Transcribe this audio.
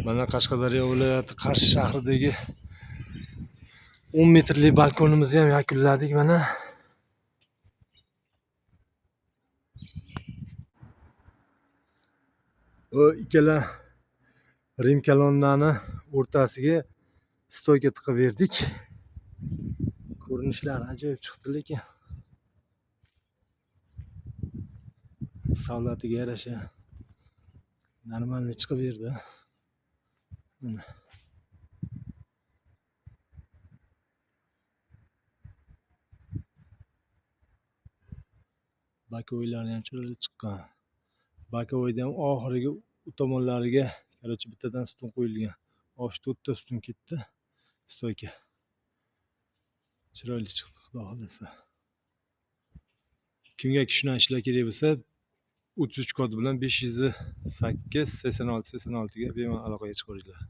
Mana Qashqadaryo viloyati Qarshi shahridagi 10 metrlik balkonimizni ham yakunladik mana. O ikkala Rim kolonnani o'rtasiga stoyka tiqib berdik. Ko'rinishlari ajoyib chiqdi, lekin savlatiga yarasha normalniy chiqib berdi. Mana bakovoylarni ham chiroyli chiqqan. Bakovoyda ham oxirgi tomonlariga короче bittadan sutun qo'yilgan. 4 sutun ketdi. Stoyka chiroyli chiqdi, xudo xolasa. Kimga shundan ishlar kerak bo'lsa 33 kodi bilan 508 86 86 ga bemalol aloqaga chiqaveringlar.